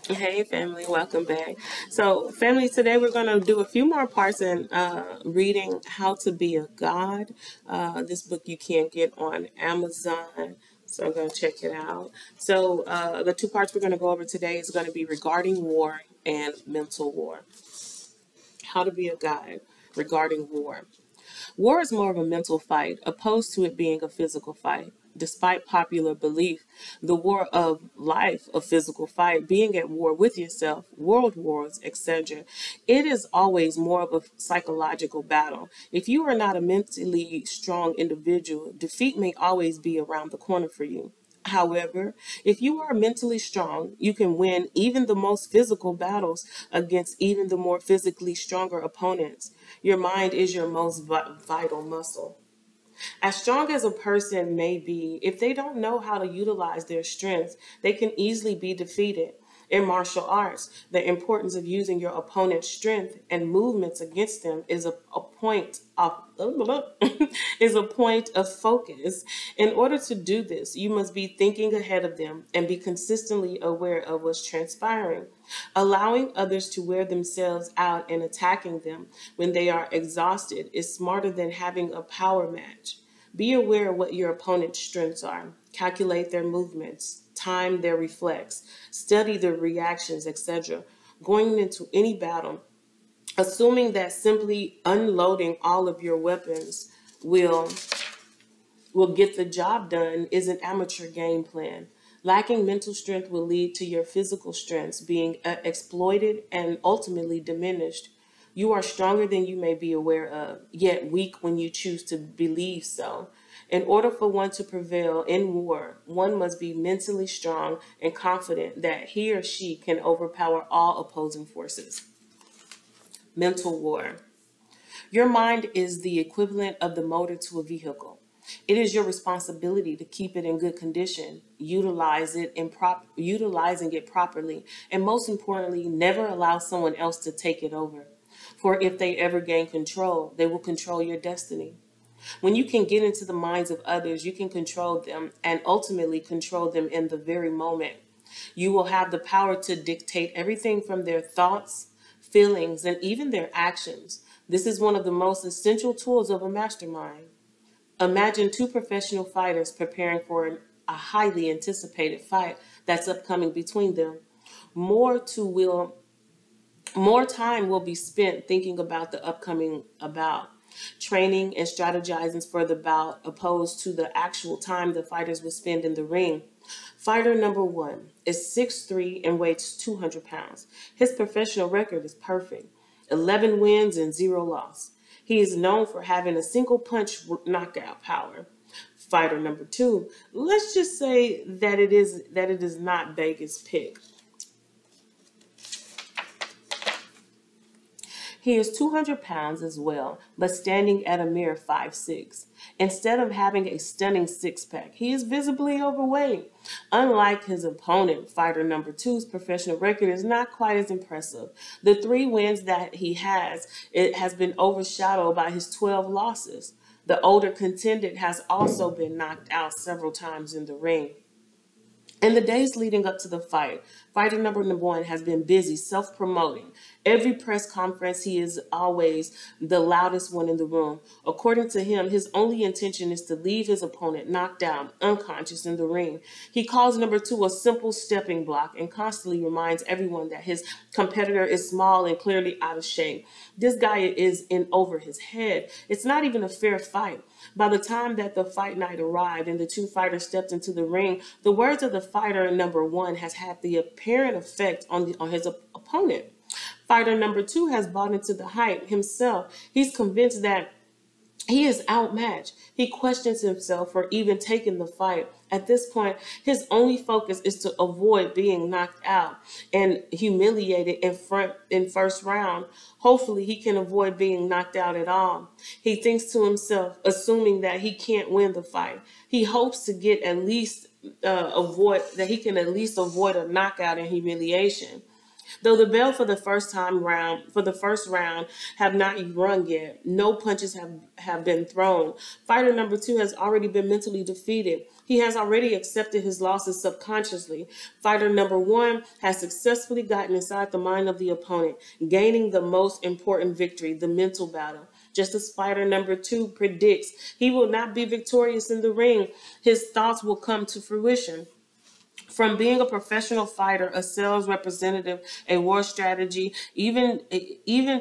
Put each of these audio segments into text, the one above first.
Hey family, welcome back. So family, today we're going to do a few more parts in reading How to Be a God. This book you can get on Amazon. So I'm going to check it out. So the two parts we're going to go over today is going to be regarding war and mental war. How to be a God regarding war. War is more of a mental fight, opposed to it being a physical fight. Despite popular belief, the war of life, a physical fight, being at war with yourself, world wars, etc., it is always more of a psychological battle. If you are not a mentally strong individual, defeat may always be around the corner for you. However, if you are mentally strong, you can win even the most physical battles against even the more physically stronger opponents. Your mind is your most vital muscle. As strong as a person may be, if they don't know how to utilize their strengths, they can easily be defeated. In martial arts, the importance of using your opponent's strength and movements against them is a point of is a point of focus. In order to do this, you must be thinking ahead of them and be consistently aware of what's transpiring. Allowing others to wear themselves out and attacking them when they are exhausted is smarter than having a power match. Be aware of what your opponent's strengths are. Calculate their movements, time their reflex, study their reactions, etc. Going into any battle, assuming that simply unloading all of your weapons will get the job done is an amateur game plan. Lacking mental strength will lead to your physical strengths being exploited and ultimately diminished. You are stronger than you may be aware of, yet weak when you choose to believe so. In order for one to prevail in war, one must be mentally strong and confident that he or she can overpower all opposing forces. Mental war. Your mind is the equivalent of the motor to a vehicle. It is your responsibility to keep it in good condition, utilizing it properly, and most importantly, never allow someone else to take it over. For if they ever gain control, they will control your destiny. When you can get into the minds of others, you can control them and ultimately control them in the very moment. You will have the power to dictate everything from their thoughts, feelings, and even their actions. This is one of the most essential tools of a mastermind. Imagine two professional fighters preparing for a highly anticipated fight that's upcoming between them. More to will More time will be spent thinking about the upcoming bout, training and strategizing for the bout opposed to the actual time the fighters will spend in the ring. Fighter number one is 6'3" and weighs 200 pounds. His professional record is perfect, 11 wins and 0 loss. He is known for having a single punch knockout power. Fighter number two, let's just say that it is not Vegas pick. He is 200 pounds as well, but standing at a mere 5'6". Instead of having a stunning six-pack, he is visibly overweight. Unlike his opponent, fighter number two's professional record is not quite as impressive. The 3 wins that he has, it has been overshadowed by his 12 losses. The older contender has also been knocked out several times in the ring. In the days leading up to the fight, fighter number one has been busy self-promoting. Every press conference, he is always the loudest one in the room. According to him, his only intention is to leave his opponent knocked down, unconscious in the ring. He calls number two a simple stepping block and constantly reminds everyone that his competitor is small and clearly out of shape. This guy is in over his head. It's not even a fair fight. By the time that the fight night arrived and the two fighters stepped into the ring, the words of the fighter number one has had the apparent effect on his opponent. Fighter number two has bought into the hype himself. He's convinced that he is outmatched. He questions himself for even taking the fight. At this point, his only focus is to avoid being knocked out and humiliated in first round. Hopefully, he can avoid being knocked out at all. He thinks to himself, assuming that he can't win the fight. He hopes to get at least avoid a knockout and humiliation. Though the bell for the first round have not rung yet, no punches have been thrown. Fighter number two has already been mentally defeated. He has already accepted his losses subconsciously. Fighter number one has successfully gotten inside the mind of the opponent, gaining the most important victory, the mental battle. Just as fighter number two predicts, he will not be victorious in the ring. His thoughts will come to fruition. From being a professional fighter, a sales representative, a war strategy, even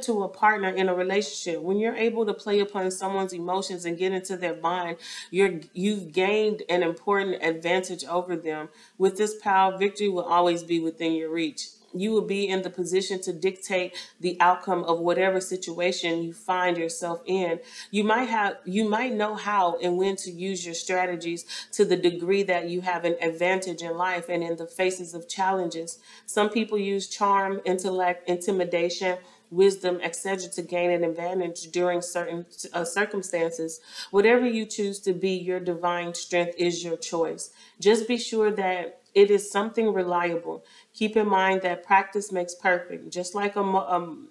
to a partner in a relationship, when you're able to play upon someone's emotions and get into their mind, you've gained an important advantage over them. With this power, victory will always be within your reach. You will be in the position to dictate the outcome of whatever situation you find yourself in. You might know how and when to use your strategies to the degree that you have an advantage in life and in the faces of challenges. Some people use charm, intellect, intimidation, wisdom, etc. to gain an advantage during certain circumstances. Whatever you choose to be, your divine strength is your choice. Just be sure that it is something reliable. Keep in mind that practice makes perfect. Just like emotionally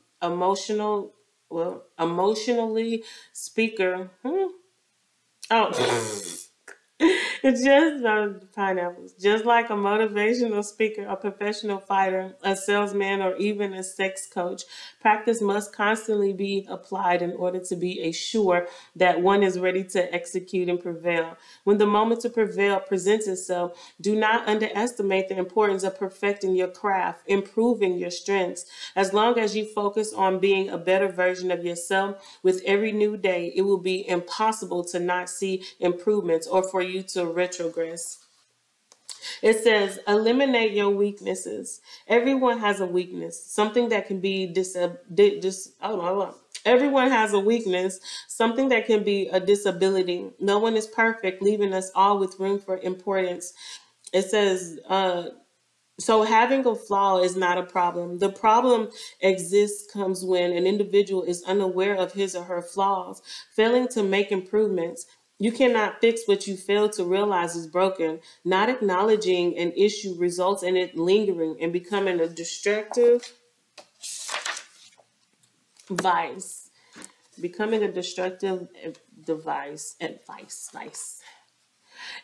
speaker. Oh. It's just pineapples. Just like a motivational speaker, a professional fighter, a salesman, or even a sex coach, practice must constantly be applied in order to be assured that one is ready to execute and prevail. When the moment to prevail presents itself, do not underestimate the importance of perfecting your craft, improving your strengths. As long as you focus on being a better version of yourself with every new day, it will be impossible to not see improvements or for you to retrogress. It says, eliminate your weaknesses. Everyone has a weakness, something that can be Everyone has a weakness, something that can be a disability. No one is perfect, leaving us all with room for importance. It says, so having a flaw is not a problem. The problem comes when an individual is unaware of his or her flaws, failing to make improvements. You cannot fix what you fail to realize is broken. Not acknowledging an issue results in it lingering and becoming a destructive vice. Becoming a destructive vice.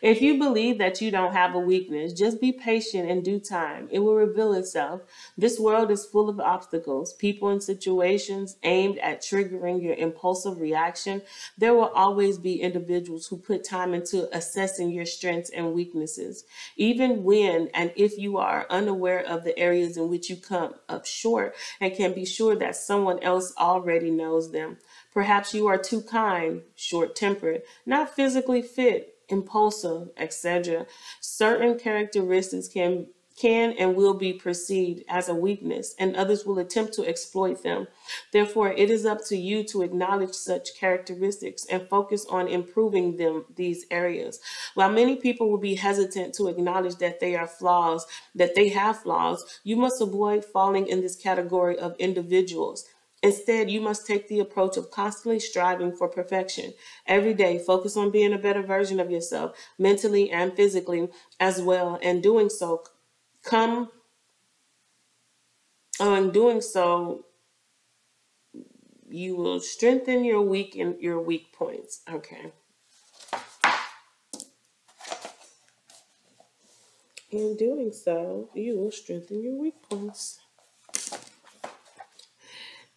If you believe that you don't have a weakness, just be patient in due time. It will reveal itself. This world is full of obstacles, people and situations aimed at triggering your impulsive reaction. There will always be individuals who put time into assessing your strengths and weaknesses. Even when and if you are unaware of the areas in which you come up short and can be sure that someone else already knows them. Perhaps you are too kind, short-tempered, not physically fit, impulsive, etc. Certain characteristics can and will be perceived as a weakness, and others will attempt to exploit them. Therefore, it is up to you to acknowledge such characteristics and focus on improving these areas. While many people will be hesitant to acknowledge that they have flaws, you must avoid falling in this category of individuals. Instead, you must take the approach of constantly striving for perfection. Every day, focus on being a better version of yourself, mentally and physically as well. And doing so, you will strengthen your weak points. Okay. In doing so, you will strengthen your weak points.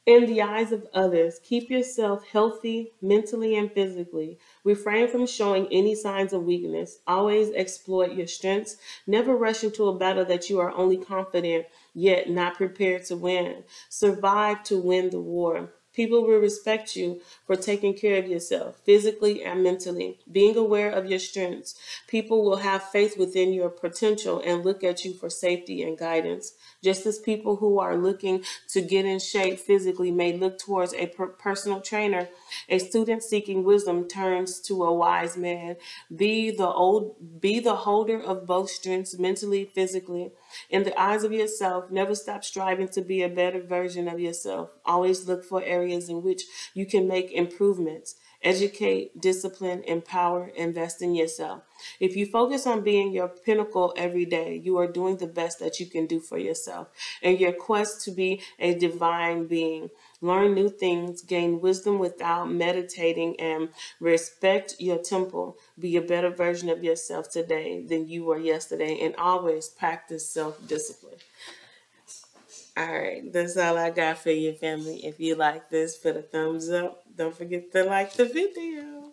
In the eyes of others, keep yourself healthy mentally and physically. Refrain from showing any signs of weakness. Always exploit your strengths. Never rush into a battle that you are only confident yet not prepared to win. Survive to win the war. People will respect you for taking care of yourself, physically and mentally. Being aware of your strengths, people will have faith within your potential and look at you for safety and guidance. Just as people who are looking to get in shape physically may look towards a personal trainer, a student seeking wisdom turns to a wise man. Be the holder of both strengths, mentally, physically. In the eyes of yourself, never stop striving to be a better version of yourself. Always look for areas in which you can make improvements. Educate, discipline, empower, invest in yourself. If you focus on being your pinnacle every day, you are doing the best that you can do for yourself. In your quest to be a divine being, learn new things, gain wisdom without meditating, and respect your temple. Be a better version of yourself today than you were yesterday, and always practice self-discipline. All right, that's all I got for you, family. If you like this, put a thumbs up. Don't forget to like the video.